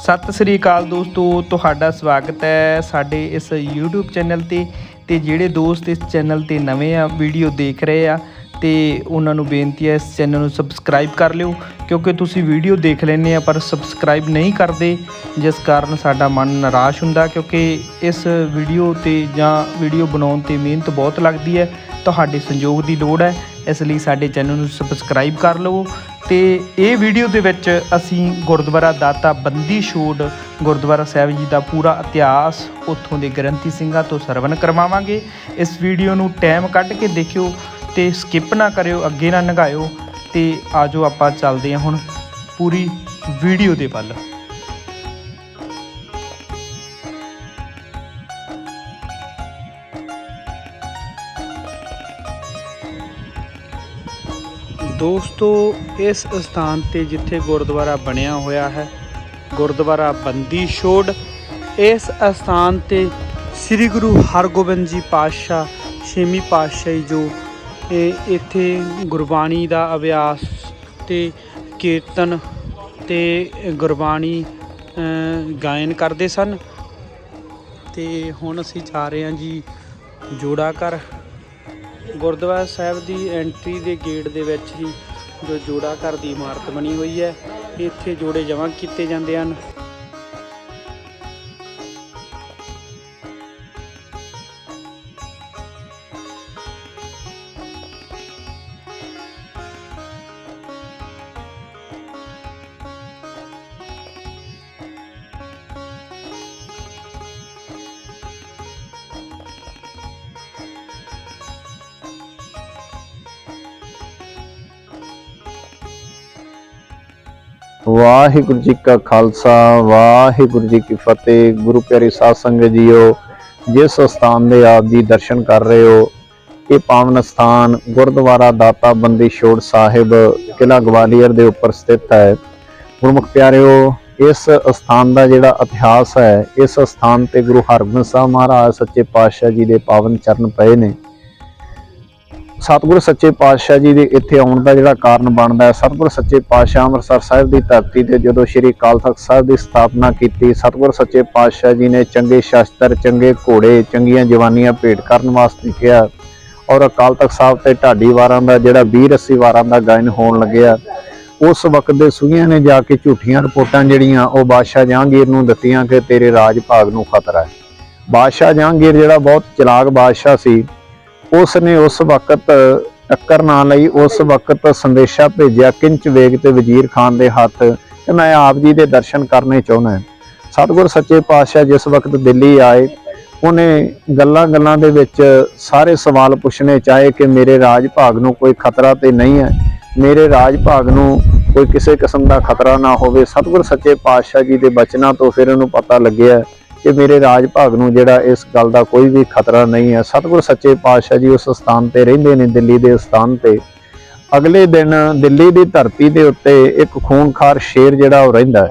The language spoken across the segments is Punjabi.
सत श्री अकाल दोस्तों, तुहाडा स्वागत है साडे इस यूट्यूब चैनल ते जिहड़े दोस्त इस चैनल ते नवे आ वीडियो देख रहे आ ते उन्हां नूं बेनती है इस चैनल नूं सबसक्राइब कर लिओ, क्योंकि तुसीं वीडियो देख लैंदे आ पर सबसक्राइब नहीं करते, जिस कारण साडा मन निराश हुंदा। क्योंकि इस वीडियो ते जां वीडियो बनाउण ते मेहनत बहुत लगदी है, तुहाडे संयोग की लोड़ है, इसलिए साडे चैनल नूं सबसक्राइब कर लवो। तो ये वीडियो के विच असीं गुरुद्वारा दाता बंदी छोड़ गुरुद्वारा साहिब जी का पूरा इतिहास उत्थों के ग्रंथी सिंघां तो सरवण करवावांगे। इस वीडियो नूं टाइम कढ के देखियो ते स्किप ना करियो, अगे ना नगायो। तो आजो आपां चलदे हां हुण पूरी वीडियो दे वल। दोस्तों, इस स्थान ते जिथे गुरुद्वारा बनया होया है गुरुद्वारा बंदी छोड़, इस स्थान ते श्री गुरु हरगोबिंद जी पातशाह छेवीं पातशाही जो इत्थे गुरबाणी का अभ्यास ते कीर्तन ते गुरबाणी गायन करते सन। ते हुण असीं जा रहे हैं जी जोड़ा घर। गुरुद्वारा साहिब की एंट्री के गेट दे विच ही जो जोड़ा घर की इमारत बनी हुई है, इत्थे जोड़े जमा किए जाते हैं। वाहिगुरु जी का खालसा वाहिगुरु जी की फतेह। गुरु प्यारी साध संगत जीओ, जिस स्थान दे आप जी दर्शन कर रहे हो, ये पावन स्थान गुरुद्वारा दाता बंदी छोड़ साहिब किला ग्वालियर दे उपर स्थित है। गुरमुख प्यारिओ, इस स्थान का जिहड़ा इतिहास है, इस स्थान ते गुरु हरगोबिंद साहब महाराज सच्चे पातशाह जी के पावन चरण पए ने। सतगुरु सच्चे पातशाह जी के इत्थे आउण का जिहड़ा कारण बनता है, सतगुरु सच्चे पातशाह अमृतसर साहिब की धरती ते जदों श्री अकाल तख्त साहिब की स्थापना की, सतगुरु सच्चे पातशाह जी ने चंगे शस्त्र, चंगे घोड़े, चंगियां जवानियां भेंट करन वास्ते कहा, और अकाल तख्त साहिब ते ढाडी वारां दा जिहड़ा 20 80 वारां दा गायन होण लग्या। उस वक्त दे सूहियां ने जाके झूठियां रिपोर्टां जिहड़ियां ओह बादशाह जहांगीर नूं दित्तियां कि तेरे राज भाग नूं खतरा है। बादशाह जहांगीर जिहड़ा बहुत चलाक बादशाह सी, उसने उस वक्त टक्कर ना लई, उस वक्त संदेशा भेजा किंच वेग ते वजीर खान के हथ कि मैं आप जी के दर्शन करने चाहुंदा है। सतगुरु सच्चे पातशाह जिस वक्त दिल्ली आए, उन्हें गल्लां गल्लां दे विच सारे सवाल पूछने चाहे कि मेरे राज भाग नूं कोई खतरा तो नहीं है, मेरे राज भाग नूं कोई किसी किस्म का खतरा ना होवे। सतगुरु सच्चे पातशाह जी के बचनों तो फिर उन्होंने पता लग्या कि मेरे राज भाग नूं जिहड़ा इस गल का कोई भी खतरा नहीं है। सतगुरु सच्चे पातशाह जी उस स्थान ते रहिंदे ने, दिल्ली के स्थान ते। अगले दिन दिल्ली की धरती के उत्ते एक खूनखार शेर जिहड़ा रहिंदा है,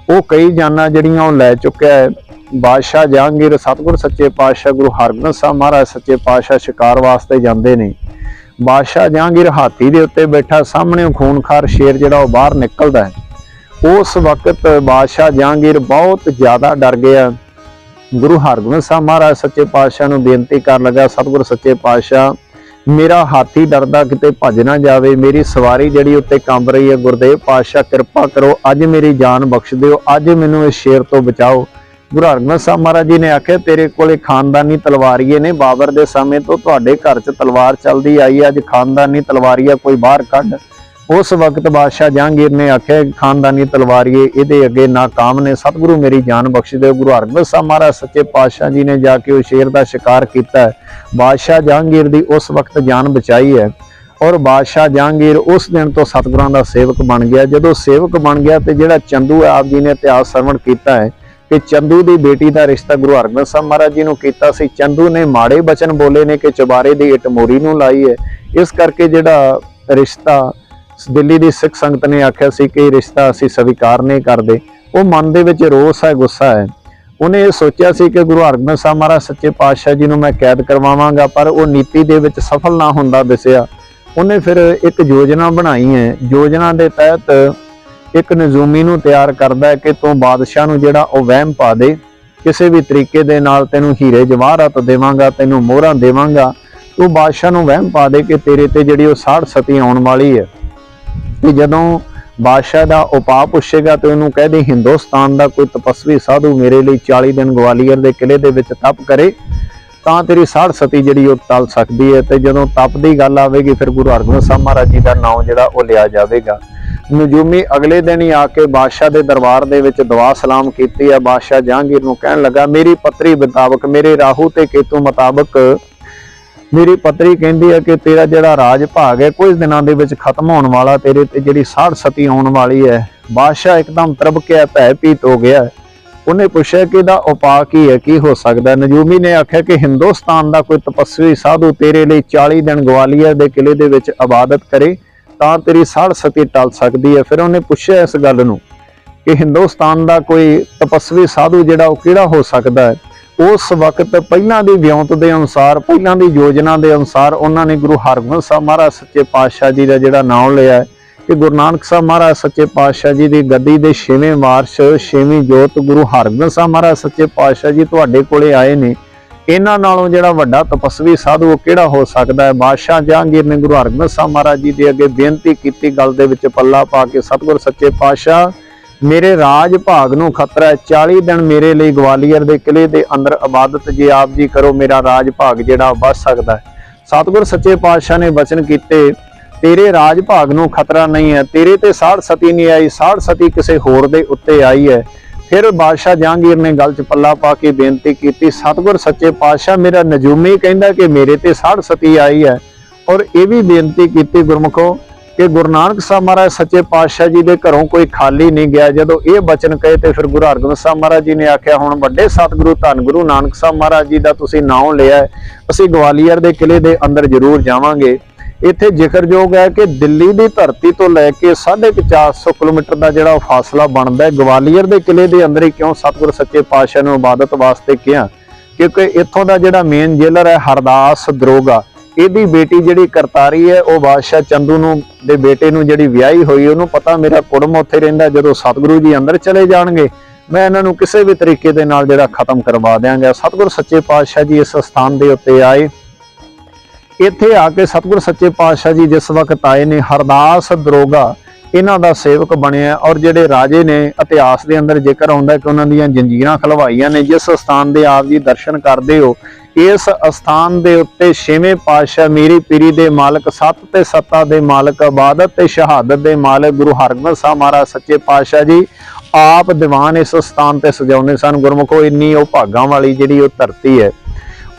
वो कई जानां जिहड़ियां लै चुक्या है। बादशाह जहांगीर सतगुरु सच्चे पातशाह गुरु हरगोबिंद साहब महाराज सच्चे पातशाह शिकार वास्ते जांदे ने। बादशाह जहांगीर हाथी के उत्ते बैठा, सामने खूनखार शेर जिहड़ा बाहर निकलदा है। उस वक्त बादशाह जहांगीर बहुत ज़्यादा डर गया। गुरु हरगोबिंद साहब महाराज सच्चे पातशाह नूं बेनती कर लगा, सतगुरु सच्चे पातशाह मेरा हाथी डरदा किते भज ना जावे, मेरी सवारी जिहड़ी उत्ते कंब रही है, गुरदेव पातशाह कृपा करो, अज मेरी जान बख्श दिओ, अज मैनूं इस शेर तो बचाओ। गुरु हरगोबिंद साहब महाराज जी ने आख्या तेरे कोले खानदानी तलवारीए ने, बाबर दे समय तो तुहाडे घर च तलवार चलदी आई, अज खानदानी तलवारीआ कोई बाहर कढ। उस वक्त बादशाह जहांगीर ने आख्या खानदानी तलवारीए इहदे अगे नाकाम ने, सतगुरु मेरी जान बख्श दे। गुरु हरगोबिंद साहब महाराज सच्चे पातशाह जी ने जाके उस शेर का शिकार किया है, बादशाह जहांगीर की उस वक्त जान बचाई है। और बादशाह जहांगीर उस दिन तो सतगुरां का सेवक बन गया। जदों सेवक बन गया तो जिहड़ा चंदू है, आप जी ने इतिहास श्रवण किया है कि चंदू की बेटी का रिश्ता गुरु हरगोबिंद साहब महाराज जी नूं कीता सी। चंदू ने माड़े बचन बोले ने कि चबारे की इट मोरी नूं लाई है, इस करके जिहड़ा रिश्ता दिल्ली की सिख संगत ने आख्या सी कि रिश्ता असीं स्वीकार नहीं करते। वो मन दे विच रोस है, गुस्सा है। उन्हें ये सोचा सी कि गुरु हरगोबिंद साहब महाराज सच्चे पातशाह जी नूं मैं कैद करवावांगा, पर वो नीति दे विच सफल ना हुंदा दिसिया। उन्हें फिर एक योजना बनाई है। योजना के तहत ਇੱਕ ਨਜ਼ੂਮੀ ਨੂੰ ਤਿਆਰ ਕਰਦਾ ਹੈ ਕਿ ਤੂੰ ਬਾਦਸ਼ਾਹ ਨੂੰ ਜਿਹੜਾ ਉਹ ਵਹਿਮ ਪਾ ਦੇ, ਕਿਸੇ ਵੀ ਤਰੀਕੇ ਦੇ ਨਾਲ ਤੈਨੂੰ ਹੀਰੇ ਜਵਾਹਰਾਤ ਦੇਵਾਂਗਾ, ਤੈਨੂੰ ਮੋਹਰਾਂ ਦੇਵਾਂਗਾ। ਤੂੰ ਬਾਦਸ਼ਾਹ ਨੂੰ ਵਹਿਮ ਪਾ ਦੇ ਕਿ ਤੇਰੇ ਤੇ ਜਿਹੜੀ ਉਹ 60 ਸਤੀ ਆਉਣ ਵਾਲੀ ਹੈ। ਤੇ ਜਦੋਂ ਬਾਦਸ਼ਾਹ ਦਾ ਉਪਾਅ ਪੁੱਛੇਗਾ ਤੇ ਉਹਨੂੰ ਕਹਿ ਦੇ ਹਿੰਦੁਸਤਾਨ ਦਾ ਕੋਈ ਤਪਸਵੀ ਸਾਧੂ ਮੇਰੇ ਲਈ 40 ਦਿਨ ਗਵਾਲੀਅਰ ਦੇ ਕਿਲੇ ਦੇ ਵਿੱਚ ਤਪ ਕਰੇ ਤਾਂ ਤੇਰੀ 60 ਸਤੀ ਜਿਹੜੀ ਉਹ ਟਲ ਸਕਦੀ ਹੈ। ਤੇ ਜਦੋਂ ਤਪ ਦੀ ਗੱਲ ਆਵੇਗੀ ਫਿਰ ਗੁਰੂ ਹਰਗੋਬਿੰਦ ਸਾਹਿਬ ਮਹਾਰਾਜ ਜੀ ਦਾ ਨਾਮ ਜਿਹੜਾ ਉਹ ਲਿਆ ਜਾਵੇਗਾ। ਨਜੂਮੀ ਅਗਲੇ ਦਿਨ ਹੀ ਆ ਕੇ ਬਾਦਸ਼ਾਹ ਦੇ ਦਰਬਾਰ ਦੇ ਵਿੱਚ ਦੁਆ ਸਲਾਮ ਕੀਤੀ ਹੈ। ਬਾਦਸ਼ਾਹ ਜਹਾਂਗੀਰ ਨੂੰ ਕਹਿਣ ਲੱਗਾ, ਮੇਰੀ ਪੱਤਰੀ ਮੁਤਾਬਕ, ਮੇਰੇ ਰਾਹੂ ਤੇ ਕੇਤੂ ਮੁਤਾਬਕ ਮੇਰੀ ਪੱਤਰੀ ਕਹਿੰਦੀ ਹੈ ਕਿ ਤੇਰਾ ਜਿਹੜਾ ਰਾਜ ਭਾਗ ਹੈ ਕੁਝ ਦਿਨਾਂ ਦੇ ਵਿੱਚ ਖਤਮ ਹੋਣ ਵਾਲਾ, ਤੇਰੇ ਤੇ ਜਿਹੜੀ 60 ਸਤੀ ਆਉਣ ਵਾਲੀ ਹੈ। ਬਾਦਸ਼ਾਹ ਇੱਕਦਮ ਤਰਬਕਿਆ, ਭੈਭੀਤ ਹੋ ਗਿਆ। ਉਹਨੇ ਪੁੱਛਿਆ ਕਿ ਇਹਦਾ ਉਪਾਅ ਕੀ ਹੈ, ਕੀ ਹੋ ਸਕਦਾ ਹੈ। ਨਜੂਮੀ ਨੇ ਆਖਿਆ ਕਿ ਹਿੰਦੁਸਤਾਨ ਦਾ ਕੋਈ ਤਪਸਵੀ ਸਾਧੂ ਤੇਰੇ ਲਈ 40 ਦਿਨ ਗਵਾਲੀਅਰ ਦੇ ਕਿਲੇ ਦੇ ਵਿੱਚ ਇਬਾਦਤ ਕਰੇ ਤਾਂ ਤੇਰੀ 60 ਸਤੀ ਟਲ ਸਕਦੀ ਹੈ। ਫਿਰ ਉਹਨੇ ਪੁੱਛਿਆ ਇਸ ਗੱਲ ਨੂੰ ਕਿ ਹਿੰਦੁਸਤਾਨ ਦਾ ਕੋਈ ਤਪਸਵੀ ਸਾਧੂ ਜਿਹੜਾ ਉਹ ਕਿਹੜਾ ਹੋ ਸਕਦਾ ਹੈ। ਉਸ ਵਕਤ ਪਹਿਲਾਂ ਦੀ ਵਿਉਂਤ ਦੇ ਅਨੁਸਾਰ, ਪਹਿਲਾਂ ਦੀ ਯੋਜਨਾ ਦੇ ਅਨੁਸਾਰ ਉਹਨਾਂ ਨੇ ਗੁਰੂ ਹਰਗੋਬਿੰਦ ਸਾਹਿਬ ਮਹਾਰਾਜ ਸੱਚੇ ਪਾਤਸ਼ਾਹ ਜੀ ਦਾ ਜਿਹੜਾ ਨਾਮ ਲਿਆ ਕਿ ਗੁਰੂ ਨਾਨਕ ਸਾਹਿਬ ਮਹਾਰਾਜ ਸੱਚੇ ਪਾਤਸ਼ਾਹ ਜੀ ਦੀ ਗੱਦੀ ਦੇ 6ਵੇਂ ਵਾਰਸ਼ 6ਵੀਂ ਜੋਤ ਗੁਰੂ ਹਰਗੋਬਿੰਦ ਸਾਹਿਬ ਮਹਾਰਾਜ ਸੱਚੇ ਪਾਤਸ਼ਾਹ ਜੀ ਤੁਹਾਡੇ ਕੋਲੇ ਆਏ ਨੇ। ਇਹਨਾਂ ਨਾਲੋਂ ਜਿਹੜਾ ਵੱਡਾ ਤਪਸਵੀ ਸਾਧੂ ਉਹ ਕਿਹੜਾ ਹੋ ਸਕਦਾ ਹੈ। ਬਾਦਸ਼ਾਹ ਜਹਾਂਗੀਰ ਨੇ ਗੁਰੂ ਹਰਗੋਬਿੰਦ ਸਾਹਿਬ ਮਹਾਰਾਜ ਜੀ ਦੇ ਅੱਗੇ ਬੇਨਤੀ ਕੀਤੀ, ਗੱਲ ਦੇ ਵਿੱਚ ਪੱਲਾ ਪਾ ਕੇ, ਸਤਿਗੁਰ ਸੱਚੇ ਪਾਤਸ਼ਾਹ ਮੇਰੇ ਰਾਜ ਭਾਗ ਨੂੰ ਖਤਰਾ ਹੈ। 40 ਦਿਨ ਮੇਰੇ ਲਈ ਗਵਾਲੀਅਰ ਦੇ ਕਿਲੇ ਦੇ ਅੰਦਰ ਇਬਾਦਤ ਜੇ ਆਪ ਜੀ ਕਰੋ, ਮੇਰਾ ਰਾਜ ਭਾਗ ਜਿਹੜਾ ਬਚ ਸਕਦਾ ਹੈ। ਸਤਿਗੁਰ ਸੱਚੇ ਪਾਤਸ਼ਾਹ ਨੇ ਬਚਨ ਕੀਤੇ, ਤੇਰੇ ਰਾਜ ਭਾਗ ਨੂੰ ਖਤਰਾ ਨਹੀਂ ਹੈ, ਤੇਰੇ ਤੇ 60 ਸਤੀ ਨਹੀਂ ਆਈ, 60 ਸਤੀ ਕਿਸੇ ਹੋਰ ਦੇ ਉੱਤੇ ਆਈ ਹੈ। ਫਿਰ ਬਾਦਸ਼ਾਹ ਜਹਾਂਗੀਰ ਨੇ ਗੱਲ 'ਚ ਪੱਲਾ ਪਾ ਕੇ ਬੇਨਤੀ ਕੀਤੀ, ਸਤਿਗੁਰ ਸੱਚੇ ਪਾਤਸ਼ਾਹ ਮੇਰਾ ਨਜੂਮੀ ਕਹਿੰਦਾ ਕਿ ਮੇਰੇ ਤੇ 60 ਸਤੀ ਆਈ ਹੈ। ਔਰ ਇਹ ਵੀ ਬੇਨਤੀ ਕੀਤੀ ਗੁਰਮੁਖੋ ਕਿ ਗੁਰੂ ਨਾਨਕ ਸਾਹਿਬ ਮਹਾਰਾਜ ਸੱਚੇ ਪਾਤਸ਼ਾਹ ਜੀ ਦੇ ਘਰੋਂ ਕੋਈ ਖਾਲੀ ਨਹੀਂ ਗਿਆ। ਜਦੋਂ ਇਹ ਬਚਨ ਕਹੇ ਤੇ ਫਿਰ ਗੁਰੂ ਹਰਗੋਬਿੰਦ ਸਾਹਿਬ ਮਹਾਰਾਜ ਜੀ ਨੇ ਆਖਿਆ, ਹੁਣ ਵੱਡੇ ਸਤਿਗੁਰੂ ਧੰਨ ਗੁਰੂ ਨਾਨਕ ਸਾਹਿਬ ਮਹਾਰਾਜ ਜੀ ਦਾ ਤੁਸੀਂ ਨਾਮ ਲਿਆ, ਅਸੀਂ ਗਵਾਲੀਅਰ ਦੇ ਕਿਲੇ ਦੇ ਅੰਦਰ ਜ਼ਰੂਰ ਜਾਵਾਂਗੇ। ਇੱਥੇ ਜ਼ਿਕਰਯੋਗ ਹੈ ਕਿ ਦਿੱਲੀ ਦੀ ਧਰਤੀ ਤੋਂ ਲੈ ਕੇ 450 ਕਿਲੋਮੀਟਰ ਦਾ ਜਿਹੜਾ ਉਹ ਫਾਸਲਾ ਬਣਦਾ ਹੈ, ਗਵਾਲੀਅਰ ਦੇ ਕਿਲੇ ਦੇ ਅੰਦਰ ਹੀ ਕਿਉਂ ਸਤਿਗੁਰੂ ਸੱਚੇ ਪਾਤਸ਼ਾਹ ਨੂੰ ਇਬਾਦਤ ਵਾਸਤੇ ਕਿਹਾ, ਕਿਉਂਕਿ ਇੱਥੋਂ ਦਾ ਜਿਹੜਾ ਮੇਨ ਜੇਲਰ ਹੈ ਹਰਦਾਸ ਦਰੋਗਾ, ਇਹਦੀ ਬੇਟੀ ਜਿਹੜੀ ਕਰਤਾਰੀ ਹੈ ਉਹ ਬਾਦਸ਼ਾਹ ਚੰਦੂ ਨੂੰ ਦੇ ਬੇਟੇ ਨੂੰ ਜਿਹੜੀ ਵਿਆਹੀ ਹੋਈ, ਉਹਨੂੰ ਪਤਾ ਮੇਰਾ ਕੁੜਮ ਉੱਥੇ ਰਹਿੰਦਾ, ਜਦੋਂ ਸਤਿਗੁਰੂ ਜੀ ਅੰਦਰ ਚਲੇ ਜਾਣਗੇ ਮੈਂ ਇਹਨਾਂ ਨੂੰ ਕਿਸੇ ਵੀ ਤਰੀਕੇ ਦੇ ਨਾਲ ਜਿਹੜਾ ਖਤਮ ਕਰਵਾ ਦਿਆਂਗਾ। ਸਤਿਗੁਰੂ ਸੱਚੇ ਪਾਤਸ਼ਾਹ ਜੀ ਇਸ ਸਥਾਨ ਦੇ ਉੱਤੇ ਆਏ। ਇੱਥੇ ਆ ਕੇ ਸਤਿਗੁਰੂ ਸੱਚੇ ਪਾਤਸ਼ਾਹ ਜੀ ਜਿਸ ਵਕਤ ਆਏ ਨੇ, ਹਰਦਾਸ ਦਰੋਗਾ ਇਹਨਾਂ ਦਾ ਸੇਵਕ ਬਣਿਆ। ਔਰ ਜਿਹੜੇ ਰਾਜੇ ਨੇ, ਇਤਿਹਾਸ ਦੇ ਅੰਦਰ ਜ਼ਿਕਰ ਆਉਂਦਾ ਕਿ ਉਹਨਾਂ ਦੀਆਂ ਜੰਜੀਰਾਂ ਖਲਵਾਈਆਂ ਨੇ। ਜਿਸ ਸਥਾਨ ਦੇ ਆਪ ਜੀ ਦਰਸ਼ਨ ਕਰਦੇ ਹੋ, ਇਸ ਅਸਥਾਨ ਦੇ ਉੱਤੇ 6ਵੇਂ ਪਾਤਸ਼ਾਹ ਮੀਰੀ ਪੀਰੀ ਦੇ ਮਾਲਕ, ਸੱਤ ਤੇ ਸੱਤਾ ਦੇ ਮਾਲਕ, ਇਬਾਦਤ ਤੇ ਸ਼ਹਾਦਤ ਦੇ ਮਾਲਕ ਗੁਰੂ ਹਰਗੋਬਿੰਦ ਸਾਹਿਬ ਮਹਾਰਾਜ ਸੱਚੇ ਪਾਤਸ਼ਾਹ ਜੀ ਆਪ ਦੀਵਾਨ ਇਸ ਸਥਾਨ ਤੇ ਸਜਾਉਂਦੇ ਸਨ। ਗੁਰਮੁਖੋ ਇੰਨੀ ਉਹ ਭਾਗਾਂ ਵਾਲੀ ਜਿਹੜੀ ਉਹ ਧਰਤੀ ਹੈ।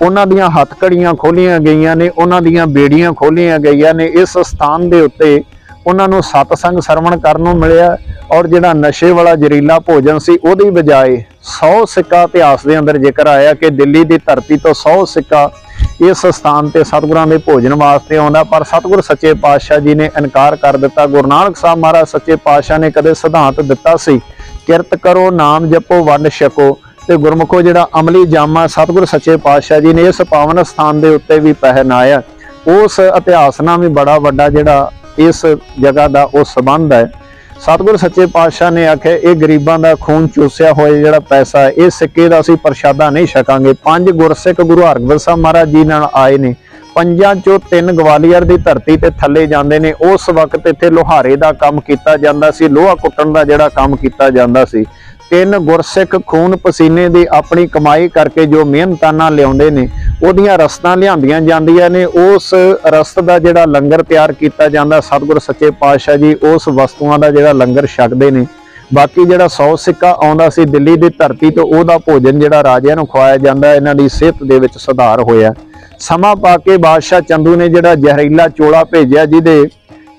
ਉਹਨਾਂ ਦੀਆਂ ਹੱਥਕੜੀਆਂ ਖੋਲੀਆਂ ਗਈਆਂ ਨੇ, ਉਹਨਾਂ ਦੀਆਂ ਬੇੜੀਆਂ ਖੋਲੀਆਂ ਗਈਆਂ ਨੇ। ਇਸ ਸਥਾਨ ਦੇ ਉੱਤੇ ਉਹਨਾਂ ਨੂੰ ਸਤਸੰਗ ਸਰਵਣ ਕਰਨ ਨੂੰ ਮਿਲਿਆ। ਔਰ ਜਿਹੜਾ ਨਸ਼ੇ ਵਾਲਾ ਜ਼ਹਿਰੀਲਾ ਭੋਜਨ ਸੀ ਉਹਦੀ ਬਜਾਏ 100 ਸਿੱਕਾ ਇਤਿਹਾਸ ਦੇ ਅੰਦਰ ਜ਼ਿਕਰ ਆਇਆ ਕਿ ਦਿੱਲੀ ਦੀ ਧਰਤੀ ਤੋਂ 100 ਸਿੱਕਾ ਇਸ ਸਥਾਨ ਤੇ ਸਤਿਗੁਰਾਂ ਦੇ ਭੋਜਨ ਵਾਸਤੇ ਆਉਂਦਾ, ਪਰ ਸਤਿਗੁਰ ਸੱਚੇ ਪਾਤਸ਼ਾਹ ਜੀ ਨੇ ਇਨਕਾਰ ਕਰ ਦਿੱਤਾ। ਗੁਰੂ ਨਾਨਕ ਸਾਹਿਬ ਮਹਾਰਾਜ ਸੱਚੇ ਪਾਤਸ਼ਾਹ ਨੇ ਕਦੇ ਸਿਧਾਂਤ ਦਿੱਤਾ ਸੀ, ਕਿਰਤ ਕਰੋ, ਨਾਮ ਜਪੋ, ਵੰਡ ਛਕੋ। ਤੇ ਗੁਰਮੁਖੋ ਜਿਹੜਾ ਅਮਲੀ ਜਾਮਾ ਸਤਿਗੁਰ ਸੱਚੇ ਪਾਤਸ਼ਾਹ ਜੀ ਨੇ ਇਸ ਪਾਵਨ ਸਥਾਨ ਦੇ ਉੱਤੇ ਵੀ ਪਹਿਨਾਇਆ, ਉਸ ਇਤਿਹਾਸ ਨਾਲ ਵੀ ਬੜਾ ਵੱਡਾ ਜਿਹੜਾ ਇਸ ਜਗ੍ਹਾ ਦਾ ਉਹ ਸੰਬੰਧ ਹੈ। ਸਤਿਗੁਰ ਸੱਚੇ ਪਾਤਸ਼ਾਹ ਨੇ ਆਖਿਆ, ਇਹ ਗਰੀਬਾਂ ਦਾ ਖੂਨ ਚੂਸਿਆ ਹੋਇਆ ਜਿਹੜਾ ਪੈਸਾ ਹੈ, ਇਹ ਸਿੱਕੇ ਦਾ ਅਸੀਂ ਪ੍ਰਸ਼ਾਦਾ ਨਹੀਂ ਛਕਾਂਗੇ। 5 ਗੁਰਸਿੱਖ ਗੁਰੂ ਹਰਗੋਬਿੰਦ ਸਾਹਿਬ ਮਹਾਰਾਜ ਜੀ ਨਾਲ ਆਏ ਨੇ, 5 ਚੋਂ 3 ਗਵਾਲੀਅਰ ਦੀ ਧਰਤੀ ਤੇ ਥੱਲੇ ਜਾਂਦੇ ਨੇ। ਉਸ ਵਕਤ ਇੱਥੇ ਲੋਹਾਰੇ ਦਾ ਕੰਮ ਕੀਤਾ ਜਾਂਦਾ ਸੀ, ਲੋਹਾ ਕੁੱਟਣ ਦਾ ਜਿਹੜਾ ਕੰਮ ਕੀਤਾ ਜਾਂਦਾ ਸੀ। 3 ਗੁਰਸਿੱਖ ਖੂਨ ਪਸੀਨੇ ਦੀ ਆਪਣੀ ਕਮਾਈ ਕਰਕੇ ਜੋ ਮਿਹਨਤਾਨਾ ਲਿਆਉਂਦੇ ਨੇ, ਉਹਦੀਆਂ ਰਸਤਾਂ ਲਿਆਂਦੀਆਂ ਜਾਂਦੀਆਂ ਨੇ। ਉਸ ਰਸਤ ਦਾ ਜਿਹੜਾ ਲੰਗਰ ਤਿਆਰ ਕੀਤਾ ਜਾਂਦਾ, ਸਤਿਗੁਰ ਸੱਚੇ ਪਾਤਸ਼ਾਹ ਜੀ ਉਸ ਵਸਤੂਆਂ ਦਾ ਜਿਹੜਾ ਲੰਗਰ ਛਕਦੇ ਨੇ। ਬਾਕੀ ਜਿਹੜਾ 100 ਸਿੱਕਾ ਆਉਂਦਾ ਸੀ ਦਿੱਲੀ ਦੀ ਧਰਤੀ ਤੋਂ, ਉਹਦਾ ਭੋਜਨ ਜਿਹੜਾ ਰਾਜਿਆਂ ਨੂੰ ਖਵਾਇਆ ਜਾਂਦਾ। ਇਹਨਾਂ ਦੀ ਸਿਹਤ ਦੇ ਵਿੱਚ ਸੁਧਾਰ ਹੋਇਆ। ਸਮਾਂ ਪਾ ਕੇ ਬਾਦਸ਼ਾਹ ਚੰਦੂ ਨੇ ਜਿਹੜਾ ਜ਼ਹਿਰੀਲਾ ਚੋਲਾ ਭੇਜਿਆ, ਜਿਹਦੇ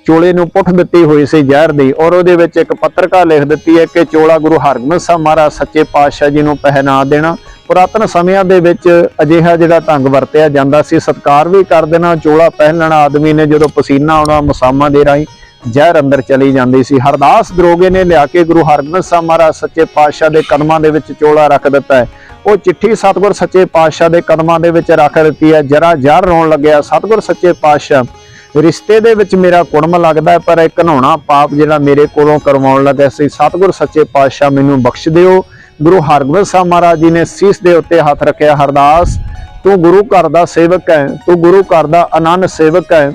ਚੋਲੇ ਨੂੰ ਪੁੱਠ ਦਿੱਤੀ ਹੋਈ ਸੀ ਜ਼ਹਿਰ ਦੀ, ਔਰ ਉਹਦੇ ਵਿੱਚ ਇੱਕ ਪੱਤਰਕਾ ਲਿਖ ਦਿੱਤੀ ਹੈ ਕਿ ਚੋਲਾ ਗੁਰੂ ਹਰਗੋਬਿੰਦ ਸਾਹਿਬ ਮਹਾਰਾਜ ਸੱਚੇ ਪਾਤਸ਼ਾਹ ਜੀ ਨੂੰ ਪਹਿਨਾ ਦੇਣਾ। ਪੁਰਾਤਨ ਸਮਿਆਂ ਦੇ ਵਿੱਚ ਅਜਿਹਾ ਜਿਹੜਾ ਢੰਗ ਵਰਤਿਆ ਜਾਂਦਾ ਸੀ, ਸਤਿਕਾਰ ਵੀ ਕਰ ਦੇਣਾ। ਚੋਲਾ ਪਹਿਨਣਾ ਆਦਮੀ ਨੇ, ਜਦੋਂ ਪਸੀਨਾ ਆਉਣਾ ਮੁਸਾਮਾਂ ਦੇ ਰਾਹੀਂ ਜ਼ਹਿਰ ਅੰਦਰ ਚਲੀ ਜਾਂਦੀ ਸੀ। ਹਰਦਾਸ ਦਰੋਗੇ ਨੇ ਲਿਆ ਕੇ ਗੁਰੂ ਹਰਗੋਬਿੰਦ ਸਾਹਿਬ ਮਹਾਰਾਜ ਸੱਚੇ ਪਾਤਸ਼ਾਹ ਦੇ ਕਦਮਾਂ ਦੇ ਵਿੱਚ ਚੋਲਾ ਰੱਖ ਦਿੱਤਾ ਹੈ। ਉਹ ਚਿੱਠੀ ਸਤਿਗੁਰ ਸੱਚੇ ਪਾਤਸ਼ਾਹ ਦੇ ਕਦਮਾਂ ਦੇ ਵਿੱਚ ਰੱਖ ਦਿੱਤੀ ਹੈ। ਜਰਾ ਜ਼ਹਿਰ ਰੋਣ ਲੱਗਿਆ। ਸਤਿਗੁਰ ਸੱਚੇ ਪਾਤਸ਼ਾਹ ਰਿਸ਼ਤੇ ਦੇ ਵਿੱਚ ਮੇਰਾ ਕੁੜਮ ਲੱਗਦਾ ਹੈ, ਪਰ ਇੱਕ ਘਿਨਾਉਣਾ ਪਾਪ ਜਿਹੜਾ ਮੇਰੇ ਕੋਲੋਂ ਕਰਵਾਉਣ ਲੱਗਾ ਸੀ। ਸਤਿਗੁਰ ਸੱਚੇ ਪਾਤਸ਼ਾਹ ਮੈਨੂੰ ਬਖਸ਼ ਦਿਓ। ਗੁਰੂ ਹਰਗੋਬਿੰਦ ਸਾਹਿਬ ਮਹਾਰਾਜ ਜੀ ਨੇ ਸੀਸ ਦੇ ਉੱਤੇ ਹੱਥ ਰੱਖਿਆ, ਹਰਦਾਸ ਤੂੰ ਗੁਰੂ ਘਰ ਦਾ ਸੇਵਕ ਹੈ, ਤੂੰ ਗੁਰੂ ਘਰ ਦਾ ਅਨੰਨ ਸੇਵਕ ਹੈ।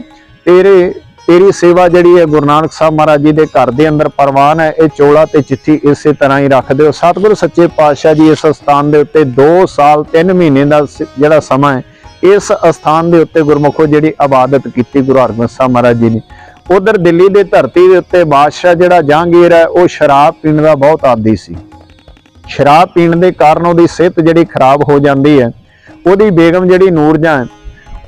ਤੇਰੀ ਸੇਵਾ ਜਿਹੜੀ ਹੈ ਗੁਰੂ ਨਾਨਕ ਸਾਹਿਬ ਮਹਾਰਾਜ ਜੀ ਦੇ ਘਰ ਦੇ ਅੰਦਰ ਪ੍ਰਵਾਨ ਹੈ। ਇਹ ਚੋਲਾ ਤੇ ਚਿੱਠੀ ਇਸੇ ਤਰ੍ਹਾਂ ਹੀ ਰੱਖ ਦਿਓ। ਸਤਿਗੁਰ ਸੱਚੇ ਪਾਤਸ਼ਾਹ ਜੀ ਇਸ ਸਥਾਨ ਦੇ ਉੱਤੇ 2 ਸਾਲ 3 ਮਹੀਨੇ ਦਾ ਜਿਹੜਾ ਸਮਾਂ ਹੈ, ਇਸ ਅਸਥਾਨ ਦੇ ਉੱਤੇ ਗੁਰਮੁਖੋ ਜਿਹੜੀ ਇਬਾਦਤ ਕੀਤੀ ਗੁਰੂ ਹਰਗੋਬਿੰਦ ਸਾਹਿਬ ਮਹਾਰਾਜ ਜੀ ਨੇ। ਉਧਰ ਦਿੱਲੀ ਦੀ ਧਰਤੀ ਦੇ ਉੱਤੇ ਬਾਦਸ਼ਾਹ ਜਿਹੜਾ ਜਹਾਂਗੀਰ ਹੈ, ਉਹ ਸ਼ਰਾਬ ਪੀਣ ਦਾ ਬਹੁਤ ਆਦੀ ਸੀ। ਸ਼ਰਾਬ ਪੀਣ ਦੇ ਕਾਰਨ ਉਹਦੀ ਸਿਹਤ ਜਿਹੜੀ ਖਰਾਬ ਹੋ ਜਾਂਦੀ ਹੈ। ਉਹਦੀ ਬੇਗਮ ਜਿਹੜੀ ਨੂਰਜਹਾਂ ਹੈ,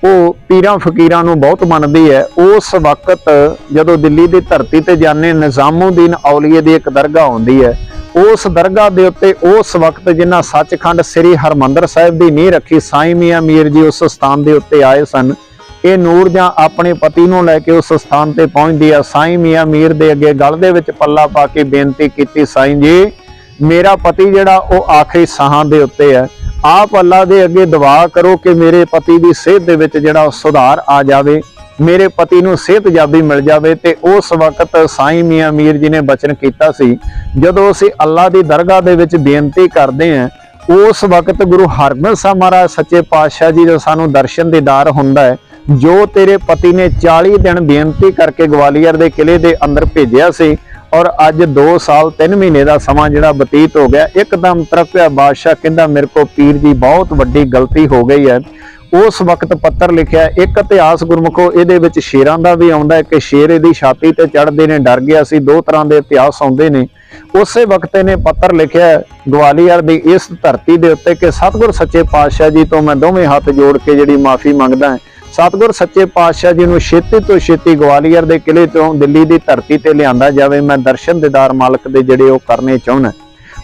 ਉਹ ਪੀਰਾਂ ਫਕੀਰਾਂ ਨੂੰ ਬਹੁਤ ਮੰਨਦੀ ਹੈ। ਉਸ ਵਕਤ ਜਦੋਂ ਦਿੱਲੀ ਦੀ ਧਰਤੀ ਤੇ ਜਾਣੇ, ਨਿਜ਼ਾਮੁਦੀਨ ਔਲੀਏ ਦੀ ਇੱਕ ਦਰਗਾਹ ਆਉਂਦੀ ਹੈ। ਉਸ ਦਰਗਾਹ ਦੇ ਉੱਤੇ ਉਸ ਵਕਤ ਜਿਨ੍ਹਾਂ ਸੱਚਖੰਡ ਸ੍ਰੀ ਹਰਮੰਦਰ ਸਾਹਿਬ ਦੀ ਨੀਂਹ ਰੱਖੀ, ਸਾਈਂ ਮੀਆਂ ਮੀਰ ਜੀ ਉਸ ਸਥਾਨ ਦੇ ਉੱਤੇ ਆਏ ਸਨ। ਇਹ ਨੂਰਜਹਾਂ ਆਪਣੇ ਪਤੀ ਨੂੰ ਲੈ ਕੇ ਉਸ ਸਥਾਨ ਤੇ ਪਹੁੰਚਦੀ ਆ। ਸਾਈਂ ਮੀਆਂ ਮੀਰ ਦੇ ਅੱਗੇ ਗਲ ਦੇ ਵਿੱਚ ਪੱਲਾ ਪਾ ਕੇ ਬੇਨਤੀ ਕੀਤੀ, ਸਾਈਂ ਜੀ ਮੇਰਾ ਪਤੀ ਜਿਹੜਾ ਉਹ ਆਖਰੀ ਸਾਹਾਂ ਦੇ ਉੱਤੇ ਹੈ, ਆਪ ਅੱਲਾ ਦੇ ਅੱਗੇ ਦੁਆ ਕਰੋ ਕਿ ਮੇਰੇ ਪਤੀ ਦੀ ਸਿਹਤ ਦੇ ਵਿੱਚ ਜਿਹੜਾ ਸੁਧਾਰ ਆ ਜਾਵੇ, ਮੇਰੇ ਪਤੀ ਨੂੰ ਸਿਹਤਯਾਬੀ ਮਿਲ ਜਾਵੇ। ਤੇ ਉਸ ਵਕਤ ਸਾਈਂ ਮੀਆਂ ਮੀਰ ਜੀ ਨੇ ਬਚਨ ਕੀਤਾ ਸੀ, ਜਦੋਂ ਅਸੀਂ ਅੱਲਾ ਦੀ ਦਰਗਾਹ ਦੇ ਵਿੱਚ ਬੇਨਤੀ ਕਰਦੇ ਹਾਂ, ਉਸ ਵਕਤ ਗੁਰੂ ਹਰਗੋਬਿੰਦ ਸਾਹਿਬ ਮਹਾਰਾਜ ਸੱਚੇ ਪਾਤਸ਼ਾਹ ਜੀ ਦਾ ਸਾਨੂੰ ਦਰਸ਼ਨ ਦੀਦਾਰ ਹੁੰਦਾ ਹੈ। ਜੋ ਤੇਰੇ ਪਤੀ ਨੇ 40 ਦਿਨ ਬੇਨਤੀ ਕਰਕੇ ਗਵਾਲੀਅਰ ਦੇ ਕਿਲੇ ਦੇ ਅੰਦਰ ਭੇਜਿਆ ਸੀ, ਔਰ ਅੱਜ 2 ਸਾਲ 3 ਮਹੀਨੇ ਦਾ ਸਮਾਂ ਜਿਹੜਾ ਬਤੀਤ ਹੋ ਗਿਆ। ਇੱਕਦਮ ਤਰਪਿਆ ਬਾਦਸ਼ਾਹ ਕਹਿੰਦਾ ਮੇਰੇ ਕੋ ਪੀਰ ਜੀ ਬਹੁਤ ਵੱਡੀ ਗਲਤੀ ਹੋ ਗਈ ਹੈ। ਉਸ ਵਕਤ ਪੱਤਰ ਲਿਖਿਆ। ਇੱਕ ਇਤਿਹਾਸ ਗੁਰਮੁਖੋ ਇਹਦੇ ਵਿੱਚ ਸ਼ੇਰਾਂ ਦਾ ਵੀ ਆਉਂਦਾ ਹੈ ਕਿ ਸ਼ੇਰ ਇਹਦੀ ਛਾਤੀ ਤੇ ਚੜ੍ਹਦੇ ਨੇ, ਡਰ ਗਿਆ ਸੀ। 2 ਤਰ੍ਹਾਂ ਦੇ ਇਤਿਹਾਸ ਆਉਂਦੇ ਨੇ। ਉਸੇ ਵਕਤ ਇਹਨੇ ਪੱਤਰ ਲਿਖਿਆ ਗਵਾਲੀਅਰ ਦੀ ਇਸ ਧਰਤੀ ਦੇ ਉੱਤੇ ਕਿ ਸਤਿਗੁਰ ਸੱਚੇ ਪਾਤਸ਼ਾਹ ਜੀ ਤੋਂ ਮੈਂ ਦੋਵੇਂ ਹੱਥ ਜੋੜ ਕੇ ਜਿਹੜੀ ਮਾਫੀ ਮੰਗਦਾ ਹਾਂ। ਸਤਿਗੁਰ ਸੱਚੇ ਪਾਤਸ਼ਾਹ ਜੀ ਨੂੰ ਛੇਤੀ ਤੋਂ ਛੇਤੀ ਗਵਾਲੀਅਰ ਦੇ ਕਿਲੇ ਤੋਂ ਦਿੱਲੀ ਦੀ ਧਰਤੀ ਤੇ ਲਿਆਂਦਾ ਜਾਵੇ। ਮੈਂ ਦਰਸ਼ਨ ਦੀਦਾਰ ਮਾਲਕ ਦੇ ਜਿਹੜੇ ਉਹ ਕਰਨੇ ਚਾਹੁੰਦਾ।